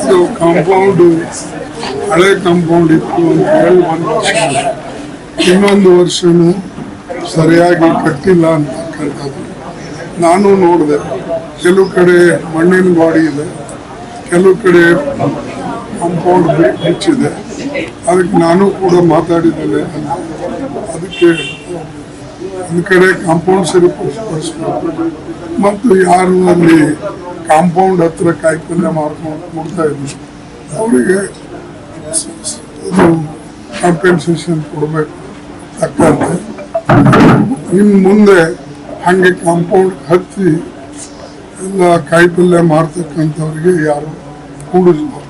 ಇದು ಕಾಂಪೌಂಡು ಹಳೆ ಕಾಂಪೌಂಡ್ ಇತ್ತು ಅಂತ ಹೇಳಿ 1 ವರ್ಷ, ಇನ್ನೊಂದು ವರ್ಷನೂ ಸರಿಯಾಗಿ ಕಟ್ಟಿಲ್ಲ ಅಂತಕ್ಕಂಥದ್ದು ನಾನು ನೋಡಿದೆ. ಕೆಲವು ಕಡೆ ಮಣ್ಣಿನ ಗಾಡಿ ಇದೆ, ಕೆಲವು ಕಡೆ ಕಾಂಪೌಂಡ್ ಮುಚ್ಚಿದೆ. ಅದಕ್ಕೆ ನಾನು ಕೂಡ ಮಾತಾಡಿದ್ದೇನೆ. ಅದಕ್ಕೆ ಒಂದು ಕಡೆ ಕಾಂಪೌಂಡ್ ಸರಿಪಡಿಸ್ಬೇಕು ಮತ್ತು ಯಾರು ಅಲ್ಲಿ ಕಾಂಪೌಂಡ್ ಹತ್ರ ಕಾಯಿಪಲ್ಯ ಮಾರ್ಕೊಂಡು ಕೊಡ್ತಾ ಇದ್ರು ಅವರಿಗೆ ಕಾಂಪೆನ್ಸೇಷನ್ ಕೊಡಬೇಕು ತಕ್ಕಂತೆ. ಇನ್ನು ಮುಂದೆ ಹಾಗೆ ಕಾಂಪೌಂಡ್ ಹತ್ತಿ ಎಲ್ಲ ಕಾಯಿಪಲ್ಯ ಮಾರ್ತಕ್ಕಂಥವ್ರಿಗೆ ಯಾರು ಕೂಡಿಸ್ಬಾರ್ದು.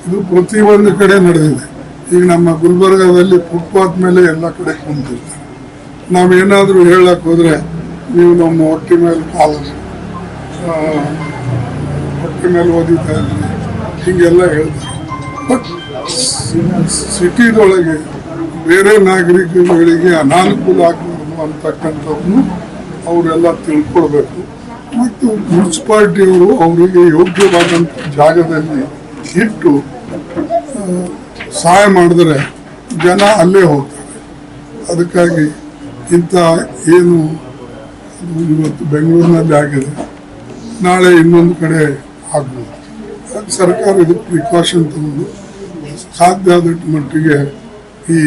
ಇದು ಪ್ರತಿಯೊಂದು ಕಡೆ ನಡೆದಿದೆ. ಈಗ ನಮ್ಮ ಗುಲ್ಬರ್ಗಾದಲ್ಲಿ ಫುಟ್ಪಾತ್ ಮೇಲೆ ಎಲ್ಲ ಕಡೆ ಕುಂತಿರ್ತಾರೆ. ನಾವೇನಾದರೂ ಹೇಳಕ್ಕೆ ಹೋದರೆ ನೀವು ನಮ್ಮ ಹೊಟ್ಟೆ ಮೇಲೆ ಹೊಟ್ಟೆ ಮೇಲೆ ಓದಿತಾ ಇದ್ರಿ ಹೀಗೆಲ್ಲ ಹೇಳ್ತಾರೆ. ಬಟ್ ಸಿಟಿದೊಳಗೆ ಬೇರೆ ನಾಗರಿಕಗಳಿಗೆ ಅನಾನುಕೂಲ ಆಗಬಾರ್ದು ಅಂತಕ್ಕಂಥವ್ರನ್ನು ಅವರೆಲ್ಲ ತಿಳ್ಕೊಳ್ಬೇಕು. ಮತ್ತು ಮುನ್ಸಿಪಾಲ್ಟಿಯವರು ಅವರಿಗೆ ಯೋಗ್ಯವಾದಂಥ ಜಾಗದಲ್ಲಿ ಇಟ್ಟು ಸಹಾಯ ಮಾಡಿದ್ರೆ ಜನ ಅಲ್ಲೇ ಹೋಗ್ತಾರೆ. ಅದಕ್ಕಾಗಿ ಇಂಥ ಏನು ಇವತ್ತು ಬೆಂಗಳೂರಿನಲ್ಲಿ ಆಗಿದೆ, ನಾಳೆ ಇನ್ನೊಂದು ಕಡೆ ಆಗ್ಬೋದು. ಸರ್ಕಾರ ಇದಕ್ಕೆ ಪ್ರಿಕಾಷನ್ ತಗೊಂಡು ಸಾಧ್ಯ ಆದಷ್ಟು ಮಟ್ಟಿಗೆ ಈ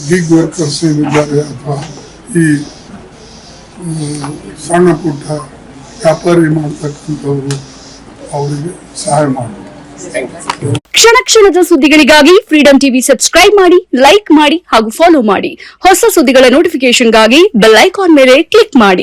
ಗಿಗ್ ವರ್ಕರ್ಸ್ ಏನಿದ್ದಾರೆ ಅಥವಾ ಈ ಸಣ್ಣ ಪುಟ್ಟ ವ್ಯಾಪಾರಿ ಮಾಡ್ತಕ್ಕಂಥವ್ರು ಅವರಿಗೆ ಸಹಾಯ ಮಾಡಬೇಕು. ಕ್ಷಣ ಕ್ಷಣದ ಸುದ್ದಿಗಳಿಗಾಗಿ ಫ್ರೀಡಂ ಟಿವಿ ಸಬ್ಸ್ಕ್ರೈಬ್ ಮಾಡಿ, ಲೈಕ್ ಮಾಡಿ ಹಾಗೂ ಫಾಲೋ ಮಾಡಿ. ಹೊಸ ಸುದ್ದಿಗಳ ನೋಟಿಫಿಕೇಶನ್ಗಾಗಿ ಬೆಲ್ ಐಕಾನ್ ಮೇಲೆ ಕ್ಲಿಕ್ ಮಾಡಿ.